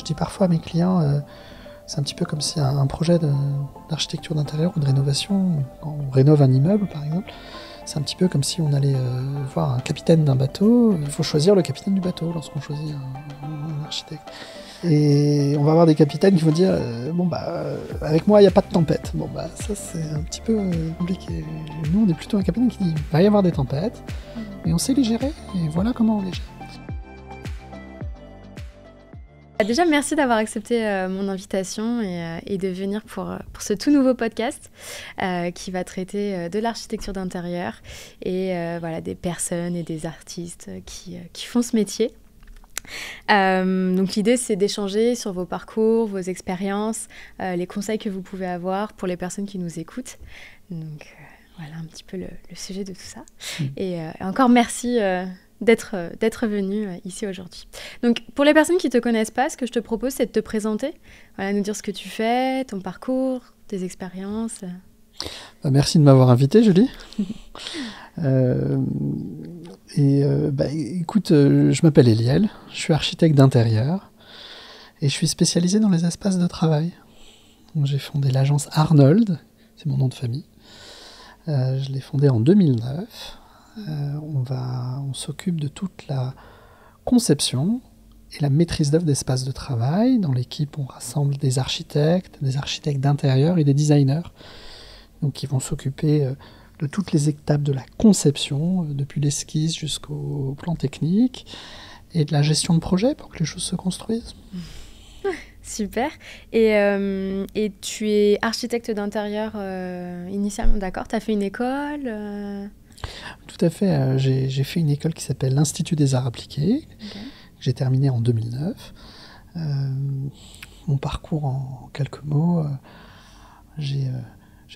dis parfois à mes clients, c'est un petit peu comme si un projet d'architecture d'intérieur ou de rénovation, quand on rénove un immeuble par exemple, c'est un petit peu comme si on allait voir un capitaine d'un bateau. Il faut choisir le capitaine du bateau lorsqu'on choisit un architecte. Et on va avoir des capitaines qui vont dire avec moi il n'y a pas de tempête. Ça c'est un petit peu compliqué. Nous on est plutôt un capitaine qui dit il va y avoir des tempêtes, et on sait les gérer, et voilà comment on les gère. Déjà, merci d'avoir accepté mon invitation et de venir pour ce tout nouveau podcast qui va traiter de l'architecture d'intérieur et des personnes et des artistes qui font ce métier. Donc l'idée, c'est d'échanger sur vos parcours, vos expériences, les conseils que vous pouvez avoir pour les personnes qui nous écoutent. Donc voilà un petit peu le sujet de tout ça. Et encore merci d'être venu ici aujourd'hui. Donc, pour les personnes qui ne te connaissent pas, ce que je te propose, c'est de te présenter, nous dire ce que tu fais, ton parcours, tes expériences. Merci de m'avoir invité, Julie. Écoute, je m'appelle Eliel, je suis architecte d'intérieur et je suis spécialisé dans les espaces de travail. Donc, j'ai fondé l'agence Arnold, c'est mon nom de famille. Je l'ai fondée en 2009. On s'occupe de toute la conception et la maîtrise d'œuvre d'espaces de travail. Dans l'équipe, on rassemble des architectes d'intérieur et des designers. Donc, ils vont s'occuper de toutes les étapes de la conception, depuis l'esquisse jusqu'au plan technique, et de la gestion de projet pour que les choses se construisent. Super. Et tu es architecte d'intérieur initialement, d'accord ? Tu as fait une école Tout à fait. J'ai fait une école qui s'appelle l'Institut des Arts Appliqués, que j'ai terminée en 2009. Mon parcours en quelques mots, j'ai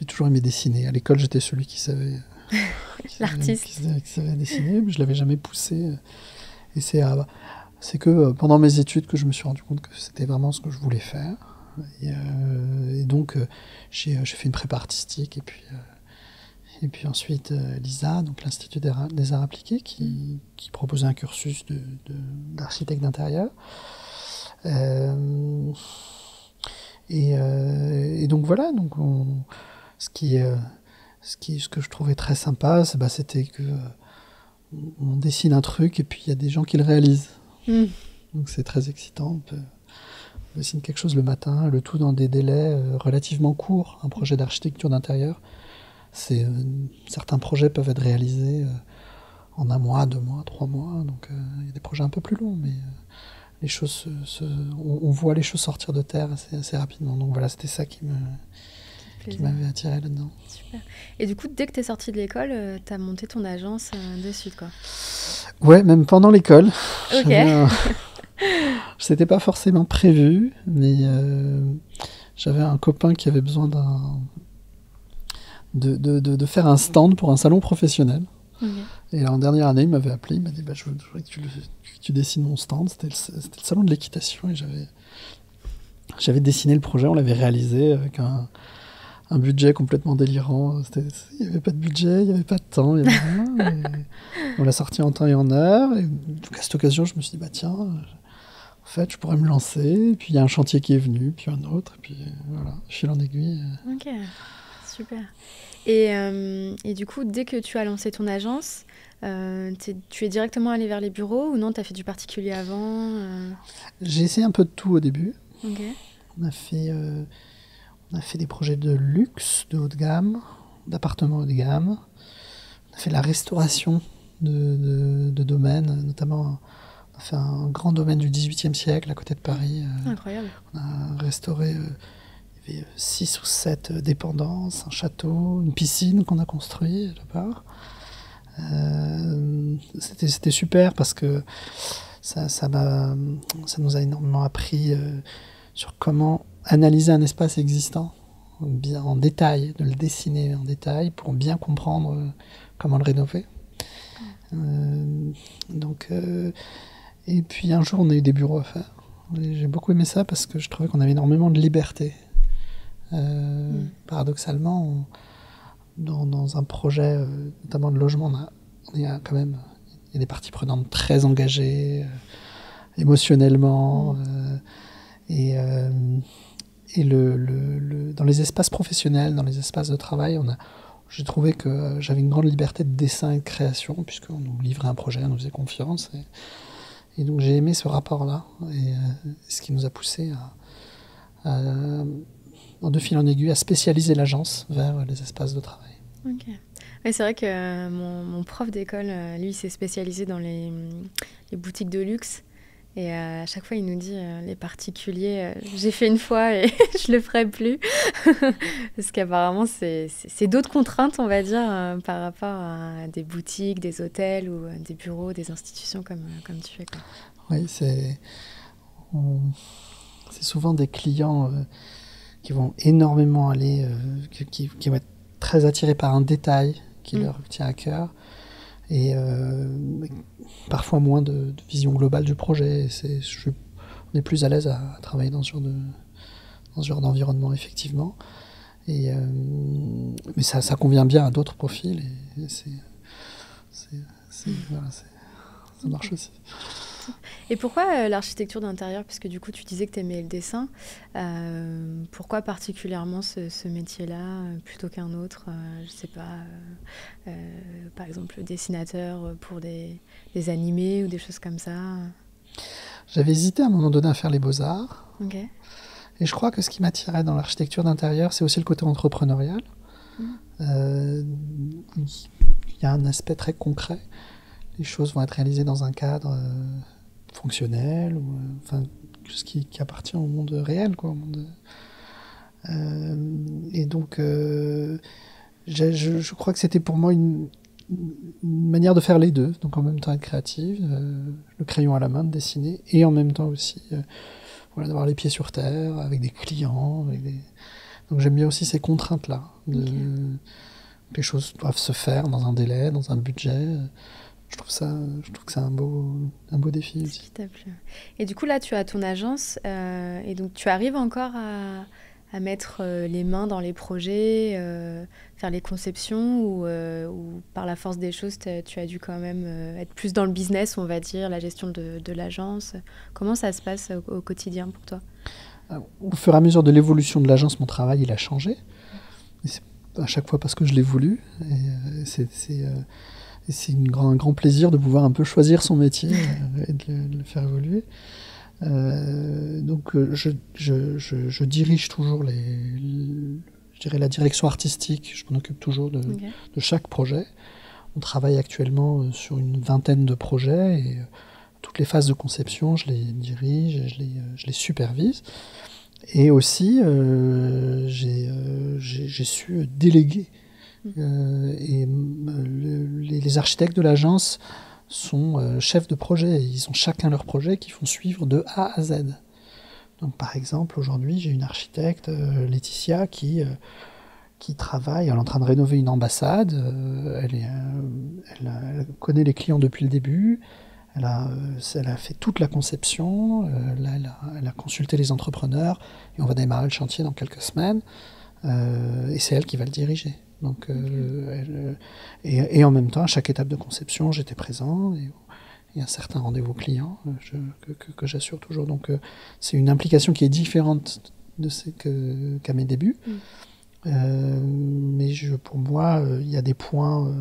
toujours aimé dessiner. À l'école, j'étais celui qui savait, l'artiste. qui savait dessiner, mais je ne l'avais jamais poussé. Et c'est que pendant mes études que je me suis rendu compte que c'était vraiment ce que je voulais faire. Et donc, j'ai fait une prépa artistique, et puis ensuite, l'ISA, donc l'Institut des Arts Appliqués, qui proposait un cursus d'architecte d'intérieur. Et donc voilà, donc ce que je trouvais très sympa, c'était que on dessine un truc et puis il y a des gens qui le réalisent. Donc c'est très excitant. On dessine quelque chose le matin, le tout dans des délais relativement courts. Un projet d'architecture d'intérieur, certains projets peuvent être réalisés en 1 mois, 2 mois, 3 mois. Donc il y a des projets un peu plus longs, mais les choses on voit les choses sortir de terre assez rapidement. Donc voilà, c'était ça qui m'avait attiré là-dedans. Super. Et du coup, dès que tu es sorti de l'école, tu as monté ton agence de suite, quoi. Ouais, même pendant l'école. Ok. C'était pas forcément prévu, mais j'avais un copain qui avait besoin de faire un stand pour un salon professionnel. Et là, en dernière année, il m'avait appelé, il m'a dit je voudrais que tu dessines mon stand. C'était le salon de l'équitation, et j'avais dessiné le projet, on l'avait réalisé avec un budget complètement délirant. Il n'y avait pas de budget, il n'y avait pas de temps, il y avait rien, on l'a sorti en temps et en heure. Et donc à cette occasion, je me suis dit tiens, en fait, je pourrais me lancer. Et puis il y a un chantier qui est venu, puis un autre, et puis voilà, fil en aiguille. Ok, super. Et du coup, dès que tu as lancé ton agence, tu es directement allé vers les bureaux ou non, tu as fait du particulier avant J'ai essayé un peu de tout au début. Ok. On a fait des projets de luxe, de haut de gamme, d'appartements haut de gamme. On a fait la restauration de domaines, notamment on a fait un grand domaine du XVIIIe siècle à côté de Paris. Incroyable. On a restauré, il y avait 6 ou 7 dépendances, un château, une piscine qu'on a construit là-bas. C'était super parce que ça nous a énormément appris sur comment analyser un espace existant bien en détail, de le dessiner en détail pour bien comprendre comment le rénover. Et puis un jour on a eu des bureaux à faire. Et j'ai beaucoup aimé ça parce que je trouvais qu'on avait énormément de liberté. Paradoxalement, dans un projet notamment de logement, il y a des parties prenantes très engagées émotionnellement. Et, dans les espaces professionnels, dans les espaces de travail, j'ai trouvé que j'avais une grande liberté de dessin et de création, puisqu'on nous livrait un projet, on nous faisait confiance. Et donc j'ai aimé ce rapport-là, et ce qui nous a poussé de fil en aiguille, à spécialiser l'agence vers les espaces de travail. Ok. Ouais, c'est vrai que mon prof d'école, lui, s'est spécialisé dans les boutiques de luxe. Et à chaque fois, il nous dit, les particuliers, j'ai fait une fois et je le ferai plus. Parce qu'apparemment, c'est d'autres contraintes, on va dire, par rapport à des boutiques, des hôtels ou des bureaux, des institutions comme tu fais, quoi. Oui, c'est souvent des clients qui vont énormément aller, qui vont être très attirés par un détail qui leur tient à cœur. Et parfois moins de vision globale du projet. On est plus à l'aise à travailler dans ce genre d'environnement, effectivement. Mais ça convient bien à d'autres profils. Et voilà, ça marche aussi. Et pourquoi l'architecture d'intérieur? Parce que du coup, tu disais que tu aimais le dessin. Pourquoi particulièrement ce métier-là plutôt qu'un autre? Je ne sais pas, par exemple, dessinateur pour des animés ou des choses comme ça. J'avais hésité à un moment donné à faire les beaux-arts. Okay. Et je crois que ce qui m'attirait dans l'architecture d'intérieur, c'est aussi le côté entrepreneurial. Il y a un aspect très concret. Les choses vont être réalisées dans un cadre fonctionnel, ou ce qui appartient au monde réel, quoi, et donc je crois que c'était pour moi une manière de faire les deux, donc en même temps être créative, le crayon à la main, de dessiner, et en même temps aussi d'avoir les pieds sur terre, avec des clients, donc j'aime bien aussi ces contraintes-là, les choses doivent se faire dans un délai, dans un budget. Je trouve que c'est un beau défi aussi. Qui t'a plu. Et du coup, là, tu as ton agence, et donc tu arrives encore à mettre les mains dans les projets, faire les conceptions, ou par la force des choses, tu as dû quand même être plus dans le business, on va dire, la gestion de l'agence. Comment ça se passe au quotidien pour toi? Au fur et à mesure de l'évolution de l'agence, mon travail, il a changé. Et c'est à chaque fois parce que je l'ai voulu. Et c'est un grand plaisir de pouvoir un peu choisir son métier et de le faire évoluer. Donc je dirige toujours je dirais la direction artistique. Je m'en occupe toujours de chaque projet. On travaille actuellement sur une vingtaine de projets et toutes les phases de conception, je les dirige, je les supervise. Et aussi, j'ai su déléguer. Et les architectes de l'agence sont chefs de projet. Ils ont chacun leur projet qu'ils font suivre de A à Z. Donc, par exemple, aujourd'hui, j'ai une architecte, Laetitia, qui travaille. Elle est en train de rénover une ambassade. Elle connaît les clients depuis le début. Elle a fait toute la conception. Là, elle a consulté les entrepreneurs. Et on va démarrer le chantier dans quelques semaines. Et c'est elle qui va le diriger. Donc, et en même temps, à chaque étape de conception, j'étais présent. Et il y a un certain rendez-vous client que j'assure toujours. Donc, c'est une implication qui est différente qu'à mes débuts. Mais pour moi, il y a des points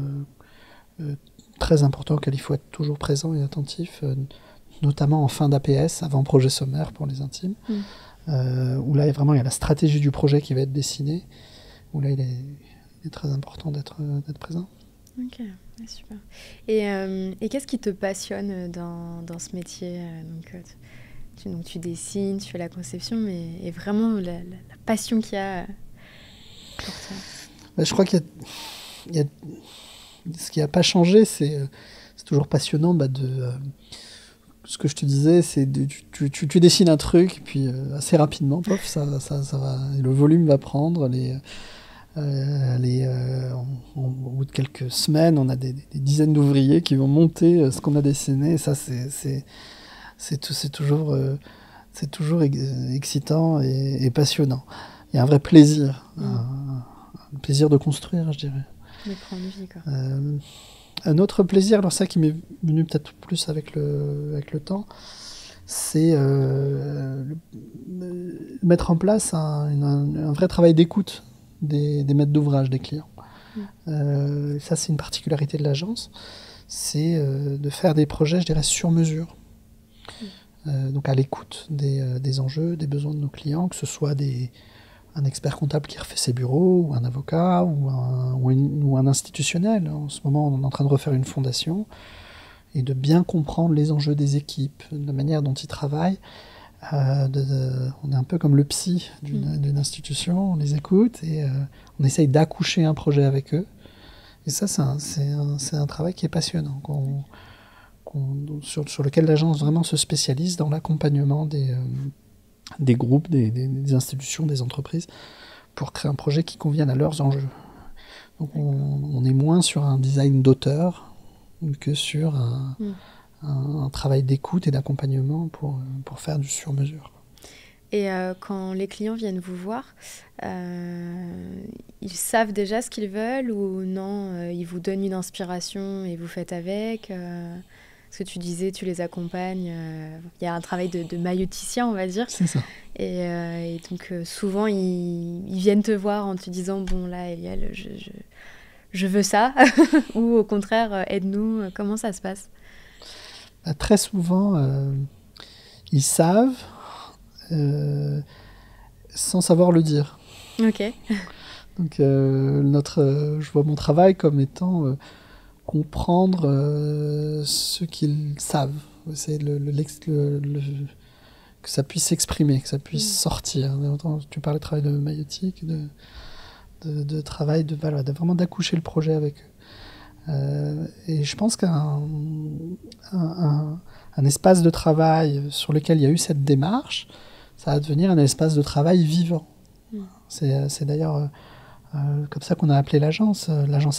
très importants auxquels il faut être toujours présent et attentif, notamment en fin d'APS, avant projet sommaire pour les intimes, où là, vraiment, il y a la stratégie du projet qui va être dessinée, où là, il est très important d'être présent. Ok, ouais, super. Et qu'est-ce qui te passionne dans ce métier? Donc, tu dessines, tu fais la conception, mais vraiment la passion qu'il y a pour toi? Je crois qu'il y a ce qui n'a pas changé, c'est toujours passionnant ce que je te disais, c'est tu dessines un truc, et puis assez rapidement, pof, ça va, le volume va prendre, au bout de quelques semaines, on a des dizaines d'ouvriers qui vont monter ce qu'on a dessiné. Ça, c'est toujours excitant et passionnant. Il y a un vrai plaisir, un plaisir de construire, je dirais. De prendre vie, quoi. Un autre plaisir, alors ça qui m'est venu peut-être plus avec le temps, c'est mettre en place un vrai travail d'écoute des maîtres d'ouvrage, des clients. Ça, c'est une particularité de l'agence, c'est de faire des projets, je dirais, sur mesure. Donc à l'écoute des enjeux, des besoins de nos clients, que ce soit un expert comptable qui refait ses bureaux, ou un avocat, ou un institutionnel. En ce moment, on est en train de refaire une fondation, et de bien comprendre les enjeux des équipes, la manière dont ils travaillent. On est un peu comme le psy d'une institution, on les écoute et on essaye d'accoucher un projet avec eux. Et ça, c'est un travail qui est passionnant, sur lequel l'agence vraiment se spécialise dans l'accompagnement des groupes, des institutions, des entreprises, pour créer un projet qui convienne à leurs enjeux. Donc on est moins sur un design d'auteur que sur un travail d'écoute et d'accompagnement pour faire du sur-mesure. Et quand les clients viennent vous voir, ils savent déjà ce qu'ils veulent ou non, ils vous donnent une inspiration et vous faites avec Parce que tu disais, tu les accompagnes, il y a un travail de mailloticien, on va dire. C'est ça. Et donc souvent, ils viennent te voir en te disant, bon là, Eliel, je veux ça, ou au contraire, aide-nous, comment ça se passe? Très souvent, ils savent sans savoir le dire. Ok. Donc je vois mon travail comme étant comprendre ce qu'ils savent. C'est que ça puisse s'exprimer, que ça puisse sortir. Tu parlais de travail de maïeutique, de travail, de vraiment d'accoucher le projet avec eux. Et je pense qu'un espace de travail sur lequel il y a eu cette démarche, ça va devenir un espace de travail vivant. C'est d'ailleurs comme ça qu'on a appelé l'agence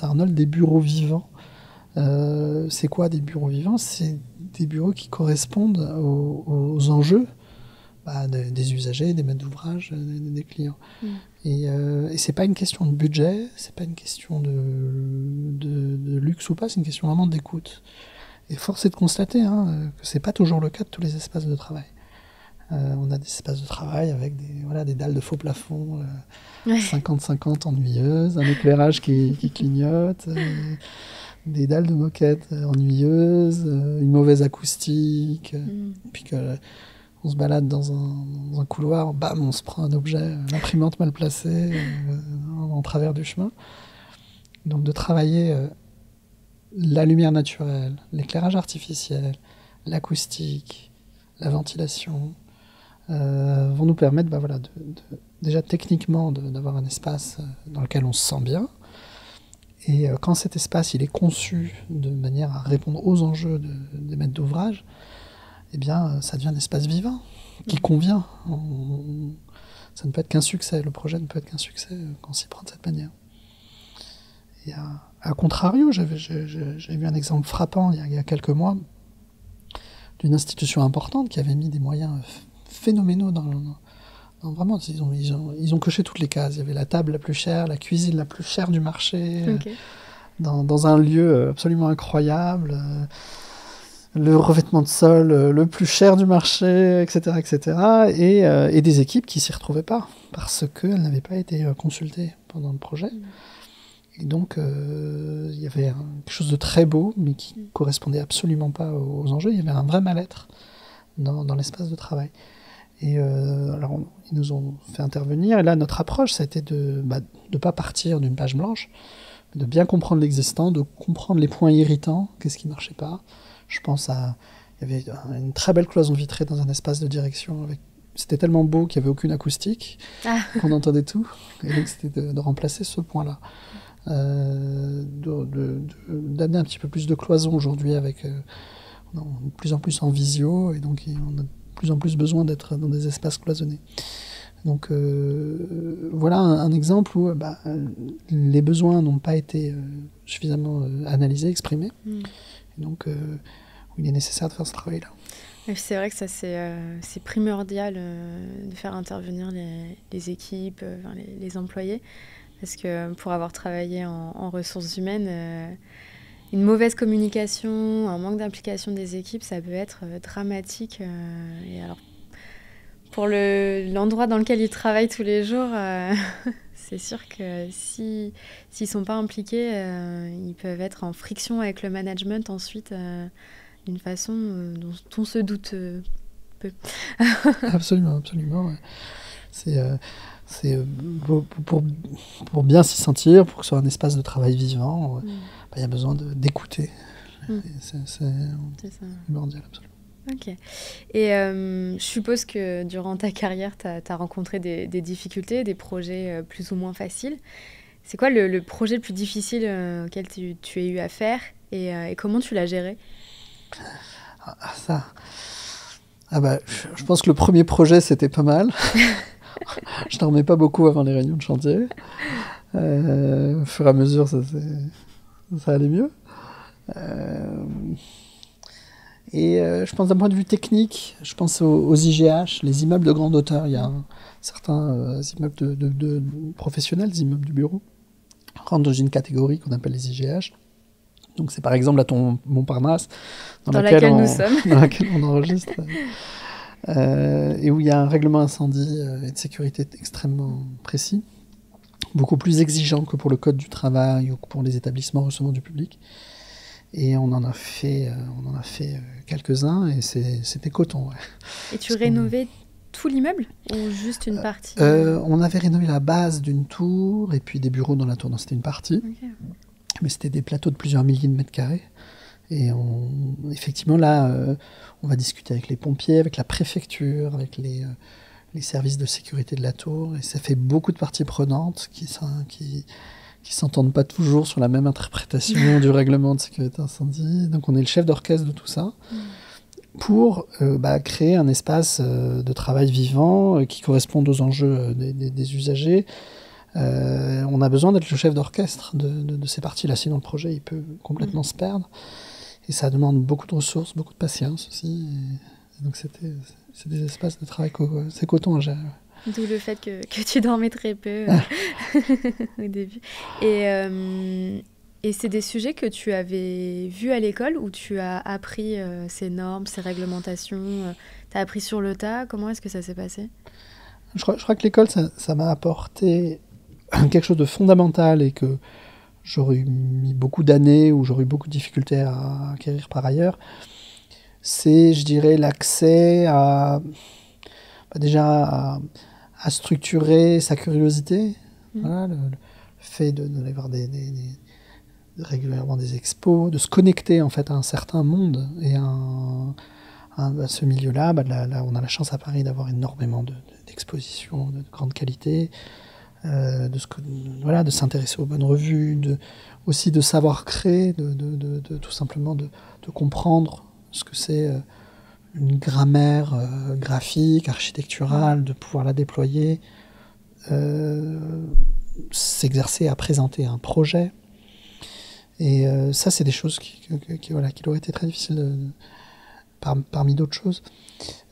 Arnold, des bureaux vivants. C'est quoi des bureaux vivants? C'est des bureaux qui correspondent aux enjeux des usagers, des maîtres d'ouvrage, des clients. Et c'est pas une question de budget, c'est pas une question de luxe ou pas, c'est une question vraiment d'écoute. Et force est de constater que c'est pas toujours le cas de tous les espaces de travail. On a des espaces de travail avec des dalles de faux plafond 50-50 ennuyeuses, un éclairage qui clignote, des dalles de moquette ennuyeuses, une mauvaise acoustique, puis on se balade dans un couloir, bam, on se prend un objet, l'imprimante mal placée en travers du chemin. Donc de travailler la lumière naturelle, l'éclairage artificiel, l'acoustique, la ventilation, vont nous permettre déjà techniquement d'avoir un espace dans lequel on se sent bien. Et quand cet espace il est conçu de manière à répondre aux enjeux des maîtres d'ouvrage, eh bien, ça devient un espace vivant qui convient. Ça ne peut être qu'un succès. Le projet ne peut être qu'un succès quand on s'y prend de cette manière. Et à contrario, j'ai vu un exemple frappant il y a quelques mois d'une institution importante qui avait mis des moyens phénoménaux vraiment, ils ont coché toutes les cases. Il y avait la table la plus chère, la cuisine la plus chère du marché, dans un lieu absolument incroyable, le revêtement de sol le plus cher du marché, etc., etc., et des équipes qui s'y retrouvaient pas parce qu'elles n'avaient pas été consultées pendant le projet. Et donc, il y avait quelque chose de très beau, mais qui correspondait absolument pas aux enjeux. Il y avait un vrai mal-être dans l'espace de travail. Et alors, ils nous ont fait intervenir. Et là, notre approche, ça a été de ne pas partir d'une page blanche, mais de bien comprendre l'existant, de comprendre les points irritants, qu'est-ce qui ne marchait pas. Je pense il y avait une très belle cloison vitrée dans un espace de direction. C'était tellement beau qu'il n'y avait aucune acoustique, qu'on entendait tout. Et donc, c'était de remplacer ce point-là. D'amener un petit peu plus de cloison aujourd'hui avec de plus en plus en visio, et donc on a de plus en plus besoin d'être dans des espaces cloisonnés. Donc voilà un exemple où les besoins n'ont pas été suffisamment analysés, exprimés, et donc où il est nécessaire de faire ce travail-là. C'est vrai que ça c'est primordial de faire intervenir les équipes, les employés, parce que pour avoir travaillé en ressources humaines, une mauvaise communication, un manque d'implication des équipes, ça peut être dramatique. Et alors, pour l'endroit dans lequel ils travaillent tous les jours, c'est sûr que s'ils ne sont pas impliqués, ils peuvent être en friction avec le management ensuite, d'une façon dont on se doute peu. Absolument, absolument. Ouais. C'est pour bien s'y sentir, pour que ce soit un espace de travail vivant, y a besoin d'écouter. C'est primordial, absolument. Ok. Et je suppose que durant ta carrière, tu as rencontré des difficultés, des projets plus ou moins faciles. C'est quoi le projet le plus difficile auquel tu as eu à faire et comment tu l'as géré ? Je pense que le premier projet, c'était pas mal. Je dormais pas beaucoup avant les réunions de chantier. Au fur et à mesure, ça allait mieux. Je pense d'un point de vue technique, je pense aux IGH, les immeubles de grande hauteur. Il y a certains immeubles de professionnels, des immeubles de bureau, rentrent dans une catégorie qu'on appelle les IGH. Donc c'est par exemple la tour Montparnasse, dans laquelle nous sommes, dans laquelle on enregistre, et où il y a un règlement incendie et de sécurité extrêmement précis, beaucoup plus exigeant que pour le code du travail ou que pour les établissements recevant du public. Et on en a fait quelques-uns et c'était coton. Ouais. Et tu rénovais tout l'immeuble ou juste une partie ? On avait rénové la base d'une tour et puis des bureaux dans la tour. Non, c'était une partie. Okay. Mais c'était des plateaux de plusieurs milliers de mètres carrés. Et effectivement, là, on va discuter avec les pompiers, avec la préfecture, avec les services de sécurité de la tour. Et ça fait beaucoup de parties prenantes qui s'entendent pas toujours sur la même interprétation du règlement de sécurité incendie. Donc on est le chef d'orchestre de tout ça pour créer un espace de travail vivant qui corresponde aux enjeux des usagers. On a besoin d'être le chef d'orchestre de ces parties-là, sinon le projet il peut complètement se perdre. Et ça demande beaucoup de ressources, beaucoup de patience aussi. Et donc c'est des espaces de travail, c'est coton à gérer. D'où le fait que tu dormais très peu au début. Et c'est des sujets que tu avais vus à l'école où tu as appris ces normes, ces réglementations, tu as appris sur le tas. Comment est-ce que ça s'est passé ? Je crois que l'école, ça m'a apporté quelque chose de fondamental et que j'aurais mis beaucoup d'années ou j'aurais eu beaucoup de difficultés à acquérir par ailleurs. C'est, je dirais, l'accès à structurer sa curiosité, voilà, le fait d'aller voir régulièrement des expos, de se connecter en fait à un certain monde et à ce milieu-là. Là, on a la chance à Paris d'avoir énormément d'expositions de grande qualité, de s'intéresser aux bonnes revues, aussi de savoir créer, tout simplement de comprendre ce que c'est une grammaire graphique, architecturale, de pouvoir la déployer, s'exercer à présenter un projet. Et ça, c'est des choses qui auraient été très difficiles parmi d'autres choses.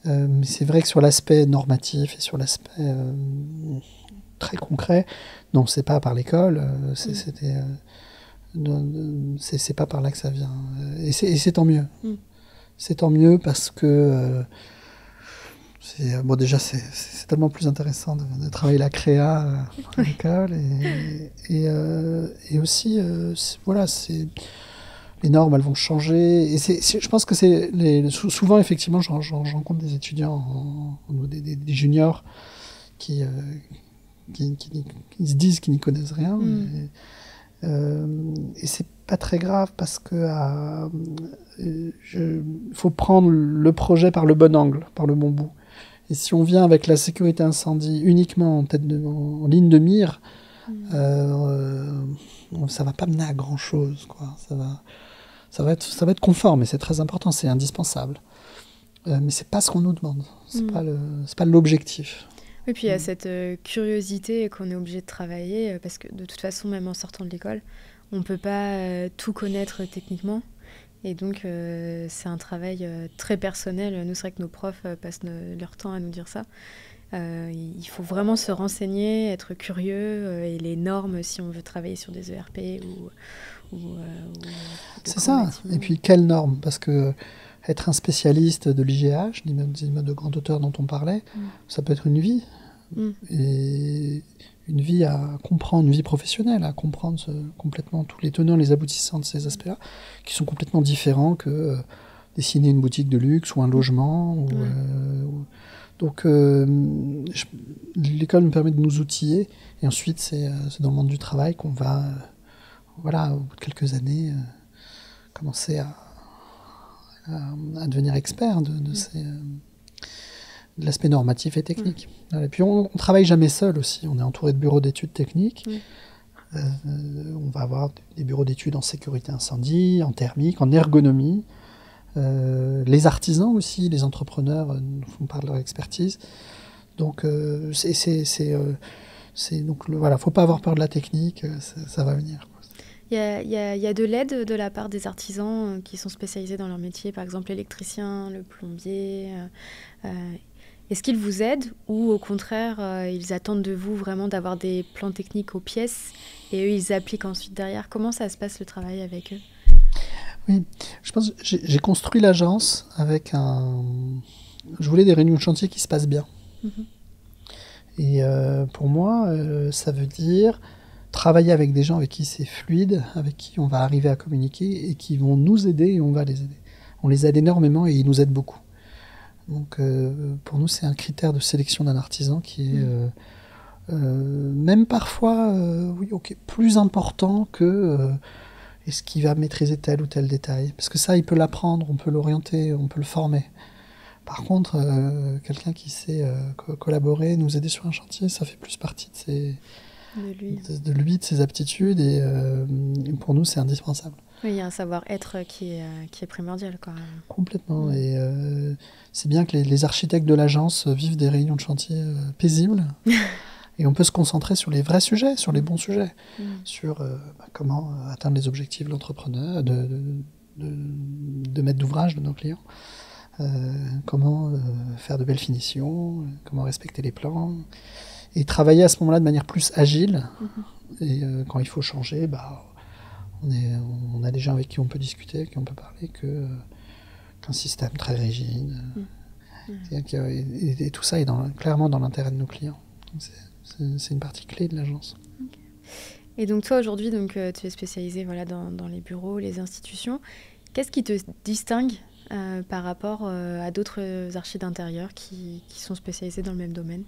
Mais c'est vrai que sur l'aspect normatif et sur l'aspect très concret, non, c'est pas par l'école, c'est pas par là que ça vient. Et c'est tant mieux. C'est tant mieux parce que déjà c'est tellement plus intéressant de travailler la créa à l'école et aussi les normes elles vont changer et je pense que souvent effectivement j'en rencontre des étudiants des juniors qui se disent qu'ils n'y connaissent rien et c'est pas très grave parce que faut prendre le projet par le bon angle, par le bon bout. Et si on vient avec la sécurité incendie uniquement en ligne de mire, ça va pas mener à grand chose, quoi. Ça va être conforme, et c'est très important, c'est indispensable. Mais c'est pas ce qu'on nous demande, c'est pas l'objectif. Et puis il y a cette curiosité qu'on est obligé de travailler parce que de toute façon, même en sortant de l'école, on ne peut pas tout connaître techniquement. Et donc, c'est un travail très personnel. Nous, c'est vrai que nos profs passent leur temps à nous dire ça. Il faut vraiment se renseigner, être curieux, et les normes si on veut travailler sur des ERP ou c'est ça. Et puis, quelles normes ? Parce que être un spécialiste de l'IGH, des immeubles de grande hauteur dont on parlait, ça peut être une vie. Et une vie à comprendre, une vie professionnelle, à comprendre complètement tous les tenants, les aboutissants de ces aspects-là, qui sont complètement différents que dessiner une boutique de luxe ou un logement. Donc l'école nous permet de nous outiller, et ensuite c'est dans le monde du travail qu'on va, au bout de quelques années, commencer à devenir expert de l'aspect normatif et technique. Et puis on travaille jamais seul aussi, on est entouré de bureaux d'études techniques. On va avoir des bureaux d'études en sécurité incendie, en thermique, en ergonomie. Les artisans aussi, les entrepreneurs nous font part de leur expertise. Donc donc faut pas avoir peur de la technique, ça va venir. Il y a de l'aide de la part des artisans qui sont spécialisés dans leur métier, par exemple l'électricien, le plombier. Est-ce qu'ils vous aident ou au contraire, ils attendent de vous vraiment d'avoir des plans techniques aux pièces et eux, ils appliquent ensuite derrière? Comment ça se passe le travail avec eux? Oui, je pense que j'ai construit l'agence avec je voulais des réunions de chantier qui se passent bien. Et pour moi, ça veut dire travailler avec des gens avec qui c'est fluide, avec qui on va arriver à communiquer et qui vont nous aider et on va les aider. On les aide énormément et ils nous aident beaucoup. Donc pour nous, c'est un critère de sélection d'un artisan qui est même parfois plus important que est-ce qu'il va maîtriser tel ou tel détail. Parce que ça, il peut l'apprendre, on peut l'orienter, on peut le former. Par contre, quelqu'un qui sait collaborer, nous aider sur un chantier, ça fait plus partie de lui, de ses aptitudes, et pour nous, c'est indispensable. Oui, il y a un savoir-être qui est primordial, quoi. Complètement. Et c'est bien que les architectes de l'agence vivent des réunions de chantier paisibles. Et on peut se concentrer sur les vrais sujets, sur les bons sujets, sur comment atteindre les objectifs de l'entrepreneur, de maître d'ouvrage de nos clients, comment faire de belles finitions, comment respecter les plans, et travailler à ce moment-là de manière plus agile. Et quand il faut changer, on a des gens avec qui on peut discuter, avec qui on peut parler, qu'un système très rigide. Et tout ça est clairement dans l'intérêt de nos clients. Donc c'est une partie clé de l'agence. Okay. Et donc toi aujourd'hui, tu es spécialisé dans les bureaux, les institutions. Qu'est-ce qui te distingue par rapport à d'autres archis d'intérieur qui sont spécialisés dans le même domaine?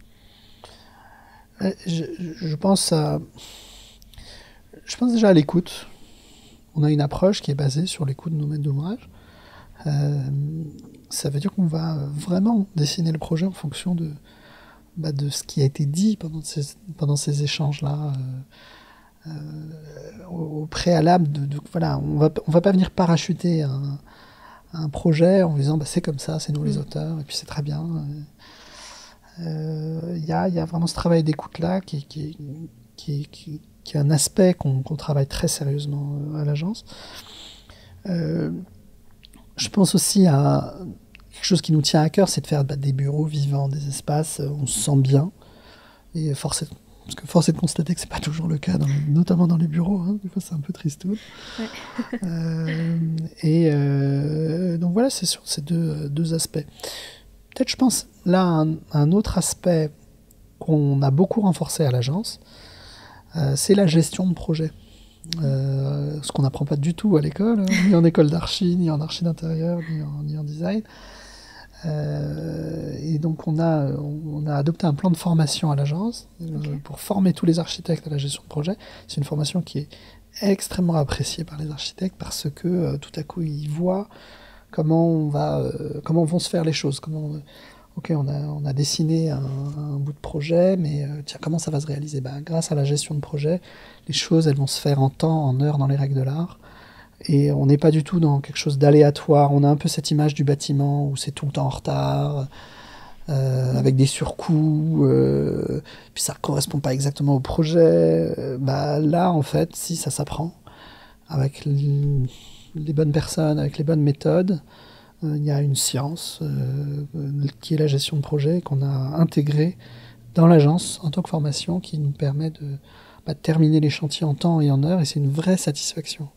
Je pense déjà à l'écoute. On a une approche qui est basée sur l'écoute de nos maîtres d'ouvrage. Ça veut dire qu'on va vraiment dessiner le projet en fonction de ce qui a été dit pendant ces échanges-là, au préalable. On va pas venir parachuter un projet en disant c'est comme ça, c'est nous les auteurs, et puis c'est très bien. Il y a vraiment ce travail d'écoute-là qui est un aspect qu'on travaille très sérieusement à l'agence. Je pense aussi à quelque chose qui nous tient à cœur, c'est de faire des bureaux vivants, des espaces où on se sent bien. Et force est de constater que c'est pas toujours le cas, notamment dans les bureaux. Hein. Des fois, c'est un peu tristoun. Donc voilà, c'est sur ces deux aspects. Peut-être, je pense, là, un autre aspect qu'on a beaucoup renforcé à l'agence, c'est la gestion de projet. Ce qu'on n'apprend pas du tout à l'école, ni en école d'archi, ni en archi d'intérieur, ni en design. Et donc on a adopté un plan de formation à l'agence pour former tous les architectes à la gestion de projet. C'est une formation qui est extrêmement appréciée par les architectes parce que tout à coup ils voient comment vont se faire les choses. On a dessiné un bout de projet, mais comment ça va se réaliser? Grâce à la gestion de projet, les choses elles vont se faire en temps, en heure, dans les règles de l'art. Et on n'est pas du tout dans quelque chose d'aléatoire. On a un peu cette image du bâtiment où c'est tout le temps en retard, avec des surcoûts, puis ça ne correspond pas exactement au projet. Là, en fait, si ça s'apprend, avec les bonnes personnes, avec les bonnes méthodes, il y a une science qui est la gestion de projet qu'on a intégrée dans l'agence en tant que formation qui nous permet de terminer les chantiers en temps et en heure, et c'est une vraie satisfaction.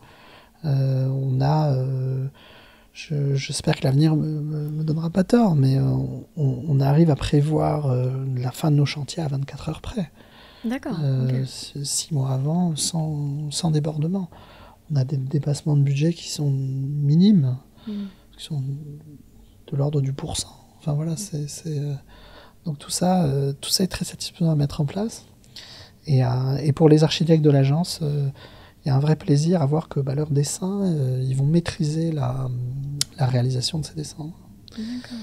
On a j'espère que l'avenir me donnera pas tort, mais on arrive à prévoir la fin de nos chantiers à 24 heures près. D'accord. 6 mois avant, sans débordement. On a des dépassements de budget qui sont minimes, qui sont de l'ordre du %. Enfin voilà, donc tout ça est très satisfaisant à mettre en place. Et pour les architectes de l'agence, il y a un vrai plaisir à voir que leurs dessins, ils vont maîtriser la réalisation de ces dessins. D'accord.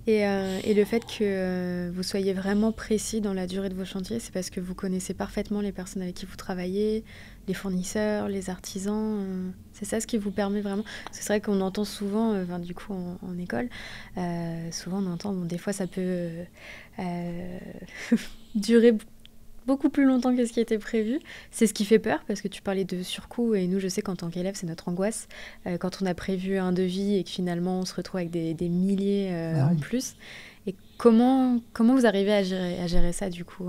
Et le fait que vous soyez vraiment précis dans la durée de vos chantiers, c'est parce que vous connaissez parfaitement les personnes avec qui vous travaillez, les fournisseurs, les artisans. C'est ça ce qui vous permet vraiment. Parce que c'est vrai qu'on entend souvent, du coup en école, souvent on entend, des fois ça peut durer beaucoup plus longtemps que ce qui était prévu. C'est ce qui fait peur, parce que tu parlais de surcoût, et nous, je sais qu'en tant qu'élève, c'est notre angoisse. Quand on a prévu un devis et que finalement, on se retrouve avec des milliers en plus. Et comment vous arrivez à gérer ça, du coup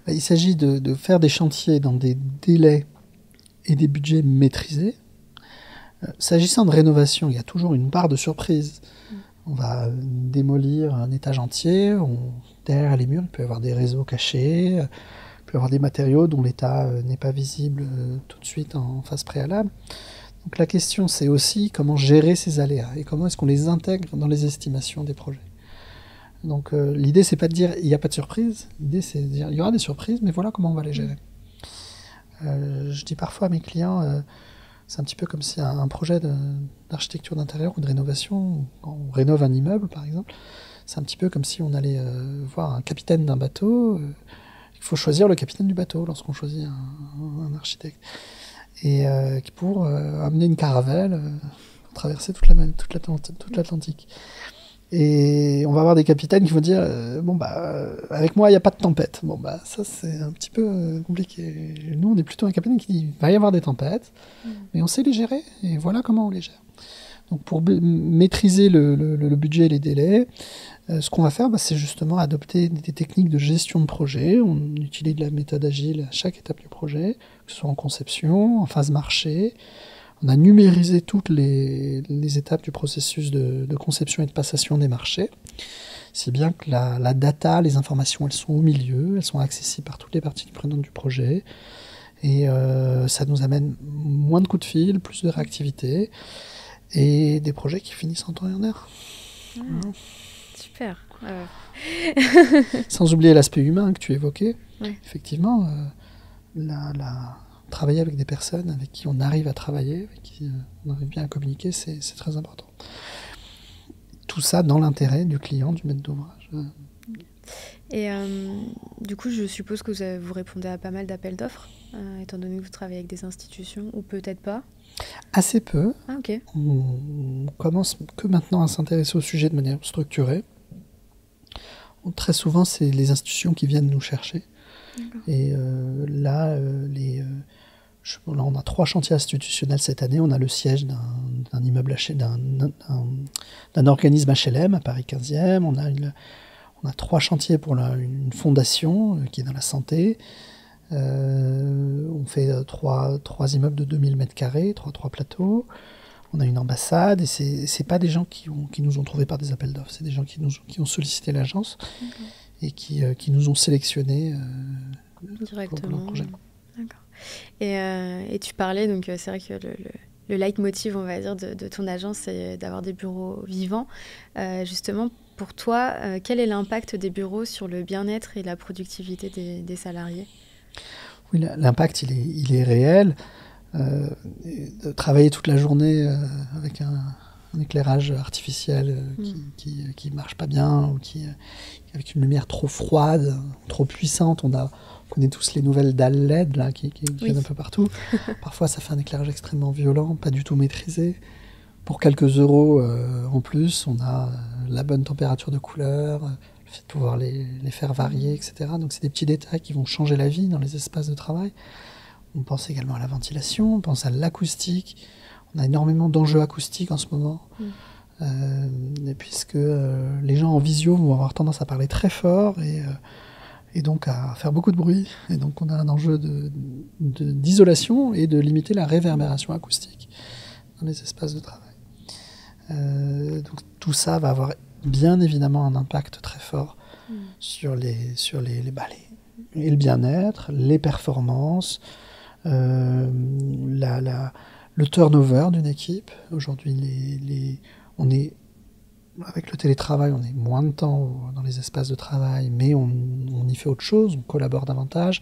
Il s'agit de faire des chantiers dans des délais et des budgets maîtrisés. S'agissant de rénovation, il y a toujours une part de surprise. On va démolir un étage entier, derrière les murs, il peut y avoir des réseaux cachés, il peut y avoir des matériaux dont l'état n'est pas visible tout de suite en phase préalable. Donc la question, c'est aussi comment gérer ces aléas et comment est-ce qu'on les intègre dans les estimations des projets. Donc l'idée, c'est pas de dire il n'y a pas de surprise, l'idée c'est de dire il y aura des surprises, mais voilà comment on va les gérer. Je dis parfois à mes clients, c'est un petit peu comme si un projet d'architecture d'intérieur ou de rénovation, quand on rénove un immeuble par exemple, c'est un petit peu comme si on allait voir un capitaine d'un bateau. Il faut choisir le capitaine du bateau lorsqu'on choisit un architecte. Et pour amener une caravelle, traverser toute l'Atlantique. Et on va avoir des capitaines qui vont dire avec moi il n'y a pas de tempête. Ça c'est un petit peu compliqué. Nous on est plutôt un capitaine qui dit il va y avoir des tempêtes, mais on sait les gérer et voilà comment on les gère. Donc pour maîtriser le budget et les délais, ce qu'on va faire, c'est justement adopter des techniques de gestion de projet. On utilise la méthode agile à chaque étape du projet, que ce soit en conception, en phase marché. On a numérisé toutes les étapes du processus de conception et de passation des marchés. C'est bien que la data, les informations, elles sont au milieu, elles sont accessibles par toutes les parties prenantes du projet. Et ça nous amène moins de coups de fil, plus de réactivité et des projets qui finissent en temps et en heure. Super. Sans oublier l'aspect humain que tu évoquais. Ouais. Effectivement, travailler avec des personnes avec qui on arrive à travailler, avec qui on arrive bien à communiquer, c'est très important. Tout ça dans l'intérêt du client, du maître d'ouvrage. Et du coup, je suppose que vous répondez à pas mal d'appels d'offres, étant donné que vous travaillez avec des institutions, ou peut-être pas. Assez peu. Ah, ok. On commence que maintenant à s'intéresser au sujet de manière structurée. Très souvent, c'est les institutions qui viennent nous chercher. D'accord. Et là, on a 3 chantiers institutionnels cette année. On a le siège d'un immeuble d'un organisme HLM à Paris 15e. On a 3 chantiers pour une fondation qui est dans la santé. On fait 3 immeubles de 2000 m², 3 plateaux. On a une ambassade, et c'est pas des gens qui nous ont trouvés par des appels d'offres, c'est des gens qui ont sollicité l'agence et qui nous ont sélectionnés directement pour leur projet. D'accord. Et tu parlais, donc c'est vrai que le leitmotiv, on va dire, de ton agence, c'est d'avoir des bureaux vivants. Justement, pour toi, quel est l'impact des bureaux sur le bien-être et la productivité des salariés ? Oui, l'impact, il est réel. De travailler toute la journée avec un éclairage artificiel qui marche pas bien, ou avec une lumière trop froide, trop puissante. On connaît tous les nouvelles dalles LED là, qui viennent un peu partout. Parfois, ça fait un éclairage extrêmement violent, pas du tout maîtrisé. Pour quelques euros en plus, on a la bonne température de couleur, le fait de pouvoir les faire varier, etc. Donc, c'est des petits détails qui vont changer la vie dans les espaces de travail. On pense également à la ventilation, on pense à l'acoustique. On a énormément d'enjeux acoustiques en ce moment, puisque les gens en visio vont avoir tendance à parler très fort et donc à faire beaucoup de bruit. Et donc on a un enjeu d'isolation et de limiter la réverbération acoustique. dans les espaces de travail. Donc tout ça va avoir bien évidemment un impact très fort sur le bien-être, les performances, le turnover d'une équipe. Aujourd'hui, avec le télétravail, on est moins de temps dans les espaces de travail, mais on y fait autre chose, on collabore davantage,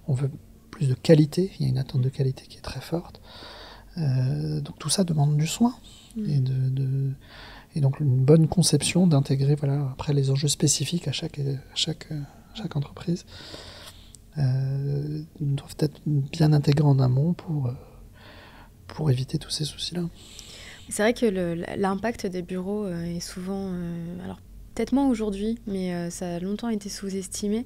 on veut plus de qualité, il y a une attente de qualité qui est très forte. Donc tout ça demande du soin et donc une bonne conception d'intégrer après les enjeux spécifiques à chaque entreprise doivent être bien intégrés en amont pour éviter tous ces soucis-là. C'est vrai que l'impact des bureaux est souvent... alors peut-être moins aujourd'hui, mais ça a longtemps été sous-estimé.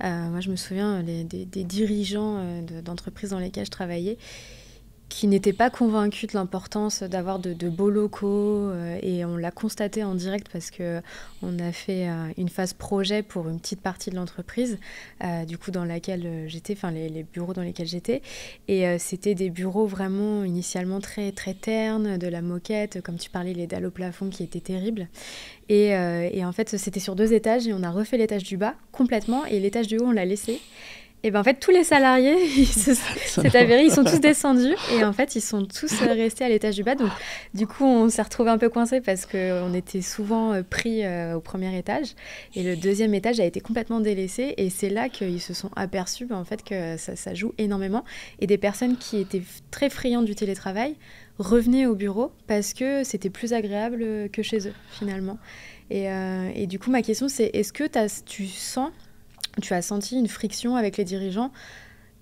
Moi, je me souviens des dirigeants d'entreprises dans lesquelles je travaillais qui n'étaient pas convaincus de l'importance d'avoir de beaux locaux, et on l'a constaté en direct parce qu'on a fait une phase projet pour une petite partie de l'entreprise, du coup dans laquelle j'étais, enfin les bureaux dans lesquels j'étais, et c'était des bureaux vraiment initialement très, très ternes, de la moquette, comme tu parlais, les dalles au plafond qui étaient terribles. Et en fait, c'était sur 2 étages et on a refait l'étage du bas complètement et l'étage du haut, on l'a laissé. Et ben en fait, tous les salariés, c'est avéré, ils sont tous descendus et en fait, ils sont tous restés à l'étage du bas. Donc, du coup, on s'est retrouvés un peu coincés parce qu'on était souvent pris au premier étage. Et le deuxième étage a été complètement délaissé. Et c'est là qu'ils se sont aperçus en fait, que ça joue énormément. Et des personnes qui étaient très friandes du télétravail revenaient au bureau parce que c'était plus agréable que chez eux, finalement. Et du coup, ma question, c'est est-ce que tu as senti une friction avec les dirigeants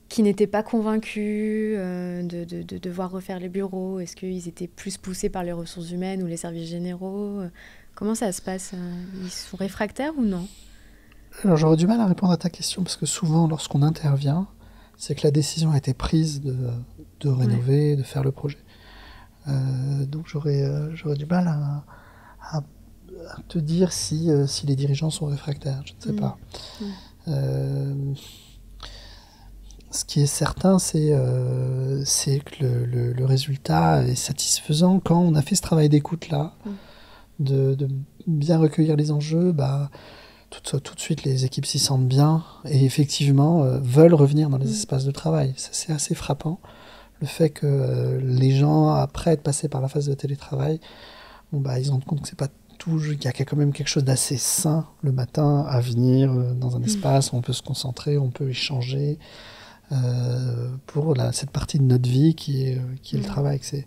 qui n'étaient pas convaincus de devoir refaire les bureaux? Est-ce qu'ils étaient plus poussés par les ressources humaines ou les services généraux? Comment ça se passe? Ils sont réfractaires ou non? Alors j'aurais du mal à répondre à ta question parce que souvent lorsqu'on intervient, c'est que la décision a été prise de rénover, de faire le projet. Donc j'aurais du mal à te dire si les dirigeants sont réfractaires, je ne sais pas. Ce qui est certain, c'est que le résultat est satisfaisant quand on a fait ce travail d'écoute-là, de bien recueillir les enjeux, tout de suite les équipes s'y sentent bien et effectivement veulent revenir dans les espaces de travail. Ça, c'est assez frappant, le fait que les gens, après être passés par la phase de télétravail, ils se rendent compte que c'est pas il y a quand même quelque chose d'assez sain le matin à venir dans un espace où on peut se concentrer, on peut échanger pour cette partie de notre vie qui est le travail. C'est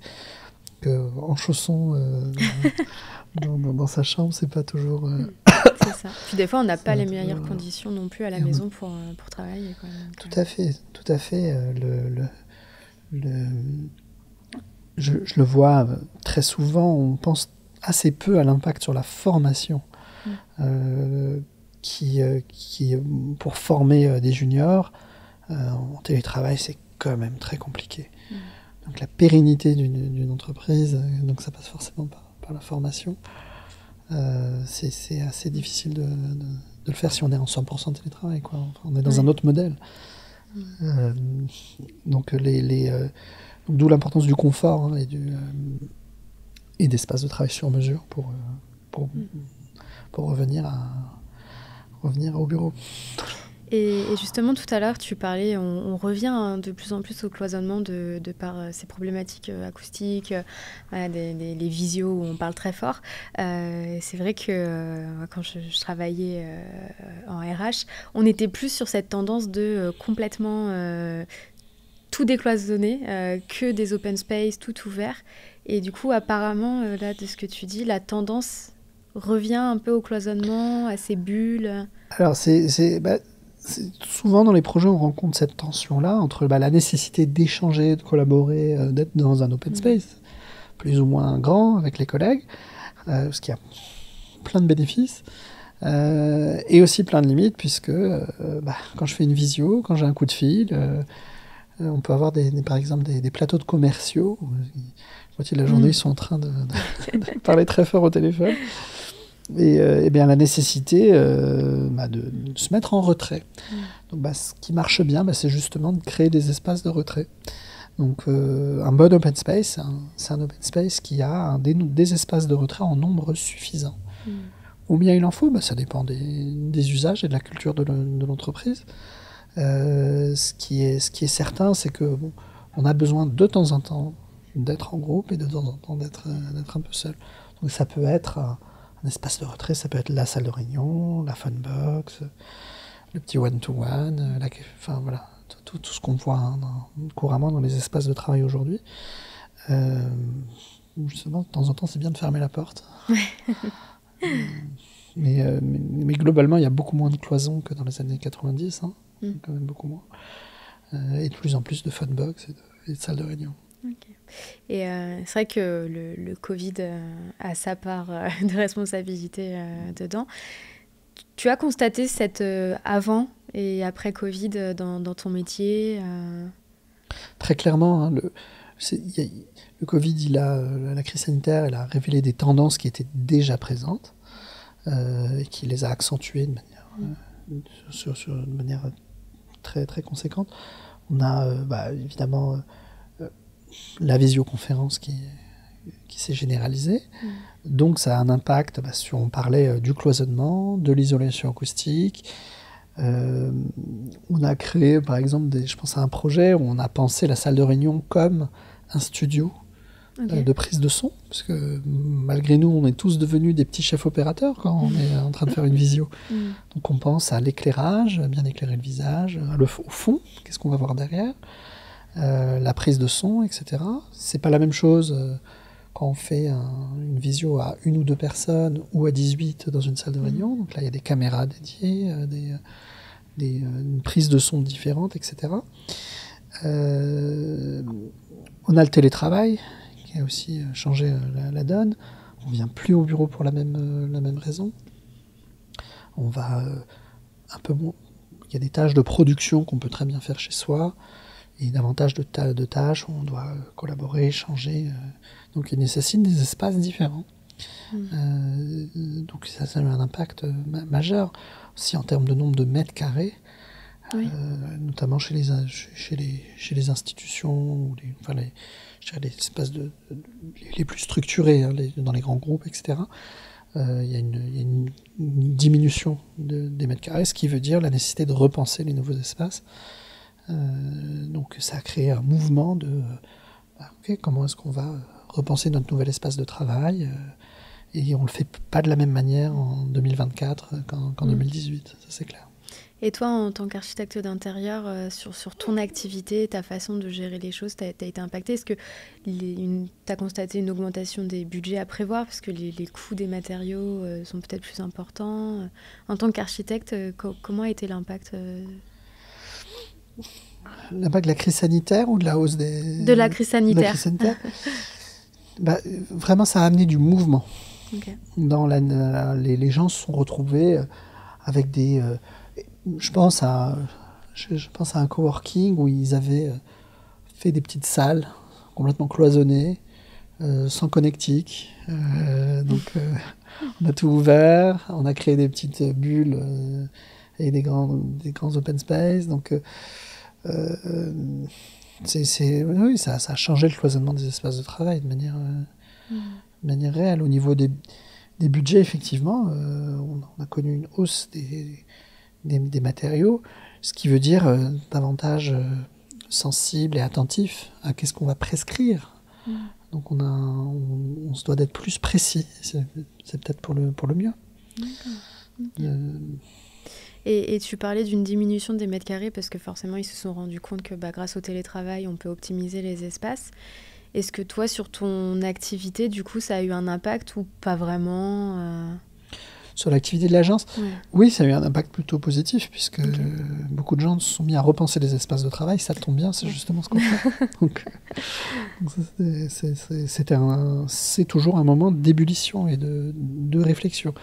en chaussons dans sa chambre, c'est pas toujours... C'est ça. Puis des fois, on n'a pas les meilleures conditions non plus à la maison pour travailler. Quoi. Tout à fait. Je le vois très souvent, on pense assez peu à l'impact sur la formation qui pour former des juniors en télétravail, c'est quand même très compliqué. Donc la pérennité d'une entreprise, donc ça passe forcément par la formation. C'est assez difficile de le faire si on est en 100% télétravail, quoi. Enfin, on est dans un autre modèle. Donc d'où l'importance du confort et d'espace de travail sur mesure pour revenir au bureau. Et justement, tout à l'heure, tu parlais, on revient de plus en plus au cloisonnement de par ces problématiques acoustiques, les visios où on parle très fort. C'est vrai que quand je travaillais en RH, on était plus sur cette tendance de complètement tout décloisonner, que des open space, tout ouvert. Et du coup, apparemment, là, de ce que tu dis, la tendance revient un peu au cloisonnement, à ces bulles. Alors, souvent dans les projets, on rencontre cette tension-là entre la nécessité d'échanger, de collaborer, d'être dans un open space, plus ou moins grand avec les collègues, parce qu'il y a plein de bénéfices, et aussi plein de limites, puisque quand je fais une visio, quand j'ai un coup de fil, on peut avoir par exemple des plateaux de commerciaux. Moitié de la journée, ils sont en train de parler très fort au téléphone. Et bien la nécessité de se mettre en retrait. Donc ce qui marche bien, c'est justement de créer des espaces de retrait. Donc un bon open space, c'est un open space qui a des espaces de retrait en nombre suffisant. Combien il en faut? Ça dépend des usages et de la culture de l'entreprise. Ce qui est certain, c'est que on a besoin de temps en temps d'être en groupe et de temps en temps d'être un peu seul. Donc ça peut être un espace de retrait, ça peut être la salle de réunion, la funbox, le petit one-to-one, enfin voilà, tout ce qu'on voit couramment dans les espaces de travail aujourd'hui. Justement, de temps en temps, c'est bien de fermer la porte. Mais globalement, il y a beaucoup moins de cloisons que dans les années 90, quand même beaucoup moins. Et de plus en plus de funbox et de salles de réunion. Okay. Et c'est vrai que le Covid a sa part de responsabilité dedans. Tu as constaté cette avant et après Covid dans ton métier Très clairement, le Covid, la crise sanitaire, elle a révélé des tendances qui étaient déjà présentes et qui les a accentuées de manière très, très conséquente. On a évidemment la visioconférence qui s'est généralisée. Donc ça a un impact on parlait du cloisonnement, de l'isolation acoustique. On a créé par exemple je pense à un projet où on a pensé la salle de réunion comme un studio de prise de son, parce que malgré nous on est tous devenus des petits chefs opérateurs quand on est en train de faire une visio. Donc on pense à l'éclairage, bien éclairer le visage, au fond, qu'est-ce qu'on va voir derrière, la prise de son, etc. C'est pas la même chose quand on fait une visio à 1 ou 2 personnes ou à 18 dans une salle de réunion. Donc là, il y a des caméras dédiées, une prise de son différente, etc. On a le télétravail qui a aussi changé la donne. On ne vient plus au bureau pour la même raison. On va un peu moins. Il y a des tâches de production qu'on peut très bien faire chez soi. Et davantage de tâches où on doit collaborer, échanger. Donc il nécessite des espaces différents. Donc ça a eu un impact majeur, aussi en termes de nombre de mètres carrés, notamment chez les institutions, ou les espaces les plus structurés, dans les grands groupes, etc. Il y a une diminution des mètres carrés, ce qui veut dire la nécessité de repenser les nouveaux espaces. Donc ça a créé un mouvement de comment est-ce qu'on va repenser notre nouvel espace de travail, et on ne le fait pas de la même manière en 2024 qu'en 2018, ça c'est clair. Et toi, en tant qu'architecte d'intérieur, sur ton activité, ta façon de gérer les choses, tu as été impacté? Est-ce que tu as constaté une augmentation des budgets à prévoir parce que les coûts des matériaux sont peut-être plus importants? En tant qu'architecte, comment a été l'impact L'impact de la crise sanitaire ou de la hausse des... De la crise sanitaire. De la crise sanitaire. Vraiment, ça a amené du mouvement. Okay. Les gens se sont retrouvés avec des... je pense à un coworking où ils avaient fait des petites salles complètement cloisonnées, sans connectique. Donc, on a tout ouvert, on a créé des petites bulles et des grands open space. Donc, oui, ça a changé le cloisonnement des espaces de travail de manière réelle. Au niveau des budgets, effectivement, on a connu une hausse des matériaux, ce qui veut dire davantage sensible et attentif à qu'est-ce qu'on va prescrire. Donc on se doit d'être plus précis. C'est peut-être pour le mieux. Okay. Et tu parlais d'une diminution des mètres carrés parce que forcément ils se sont rendus compte que grâce au télétravail on peut optimiser les espaces. Est-ce que toi sur ton activité du coup ça a eu un impact ou pas vraiment Sur l'activité de l'agence, oui, ça a eu un impact plutôt positif, puisque beaucoup de gens se sont mis à repenser les espaces de travail. Ça tombe bien, c'est justement ce qu'on fait. Donc, c'est toujours un moment d'ébullition et de réflexion.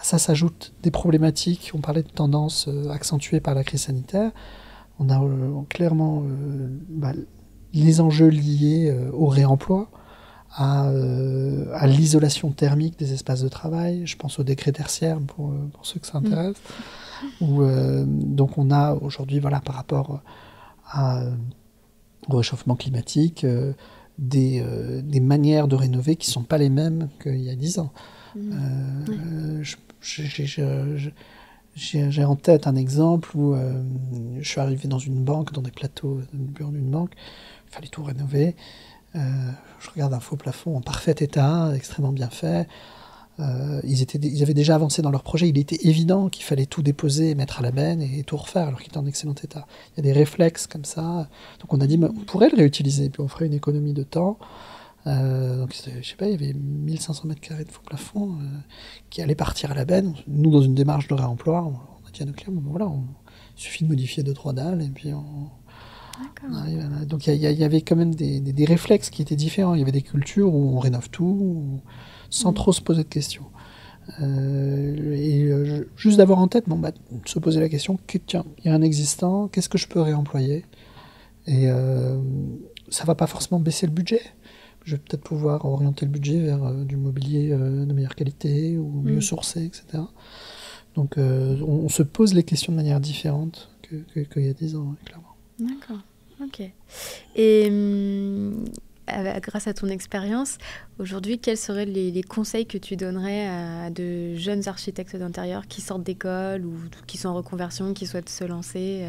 À ça s'ajoutent des problématiques. On parlait de tendances accentuées par la crise sanitaire. On a clairement les enjeux liés au réemploi, à l'isolation thermique des espaces de travail. Je pense au décret tertiaire pour ceux que ça intéresse. Donc on a aujourd'hui, par rapport à au réchauffement climatique, des manières de rénover qui ne sont pas les mêmes qu'il y a 10 ans. J'ai en tête un exemple où je suis arrivé dans une banque, dans des plateaux, dans le bureau d'une banque, il fallait tout rénover. Je regarde un faux plafond en parfait état, extrêmement bien fait. Ils avaient déjà avancé dans leur projet. Il était évident qu'il fallait tout déposer, mettre à la benne et tout refaire alors qu'il était en excellent état. Il y a des réflexes comme ça. Donc on a dit, on pourrait le réutiliser, puis on ferait une économie de temps. Donc je sais pas, il y avait 1500 mètres carrés de faux plafond qui allaient partir à la benne. Nous, dans une démarche de réemploi, on a dit à nos clients, bon, voilà, il suffit de modifier 2-3 dalles et puis on arrive donc il y avait quand même des réflexes qui étaient différents. Il y avait des cultures où on rénove tout sans trop se poser de questions. Juste d'avoir en tête, se poser la question, tiens, il y a un existant, qu'est-ce que je peux réemployer? Et ça va pas forcément baisser le budget. Je vais peut-être pouvoir orienter le budget vers du mobilier de meilleure qualité ou mieux sourcé, etc. Donc on se pose les questions de manière différente qu'il y a 10 ans, clairement. D'accord, ok. Et grâce à ton expérience, aujourd'hui, quels seraient les conseils que tu donnerais à de jeunes architectes d'intérieur qui sortent d'école ou qui sont en reconversion, qui souhaitent se lancer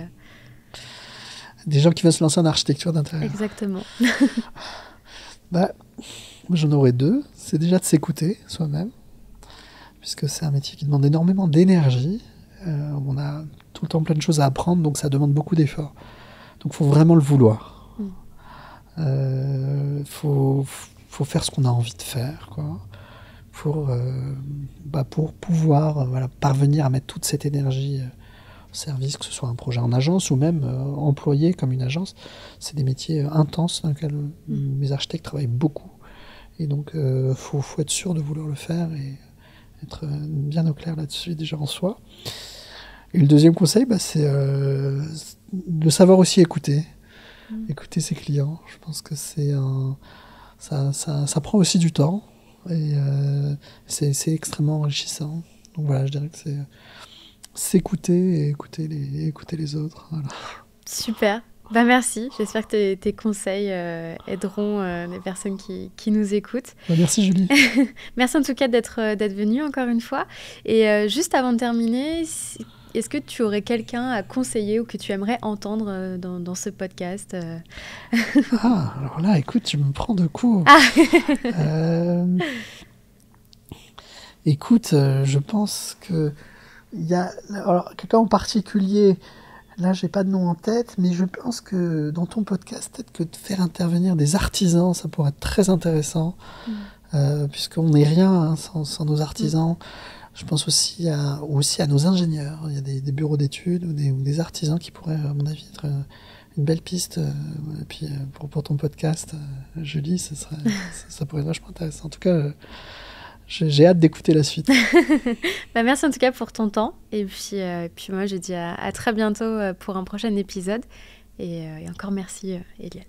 Des gens qui veulent se lancer en architecture d'intérieur. Exactement. Moi, j'en aurais 2. C'est déjà de s'écouter soi-même, puisque c'est un métier qui demande énormément d'énergie. On a tout le temps plein de choses à apprendre, donc ça demande beaucoup d'efforts. Donc il faut vraiment le vouloir. Faut faire ce qu'on a envie de faire, quoi, pour pouvoir parvenir à mettre toute cette énergie au service, que ce soit un projet en agence ou même employé comme une agence. C'est des métiers intenses dans lesquels mes architectes travaillent beaucoup. Et donc faut être sûr de vouloir le faire et être bien au clair là-dessus déjà en soi. Et le deuxième conseil, c'est de savoir aussi écouter. Écouter ses clients. Je pense que ça prend aussi du temps et c'est extrêmement enrichissant. Donc voilà, je dirais que c'est s'écouter et écouter les autres. Voilà. Super. Merci. J'espère que tes conseils aideront les personnes qui nous écoutent. Merci Julie. Merci en tout cas d'être venue encore une fois. Et juste avant de terminer, est-ce que tu aurais quelqu'un à conseiller ou que tu aimerais entendre dans ce podcast alors là, écoute, tu me prends de court. Écoute, je pense que il y a quelqu'un en particulier. Là, j'ai pas de nom en tête, mais je pense que dans ton podcast, peut-être que de faire intervenir des artisans, ça pourrait être très intéressant, puisqu'on n'est rien sans nos artisans. Je pense aussi à nos ingénieurs. Il y a des bureaux d'études ou des artisans qui pourraient, à mon avis, être une belle piste. Et puis pour ton podcast, Julie, ça pourrait être vachement intéressant. En tout cas, j'ai hâte d'écouter la suite. Merci en tout cas pour ton temps. Et puis moi, je dis à très bientôt pour un prochain épisode. Et encore merci, Eliane.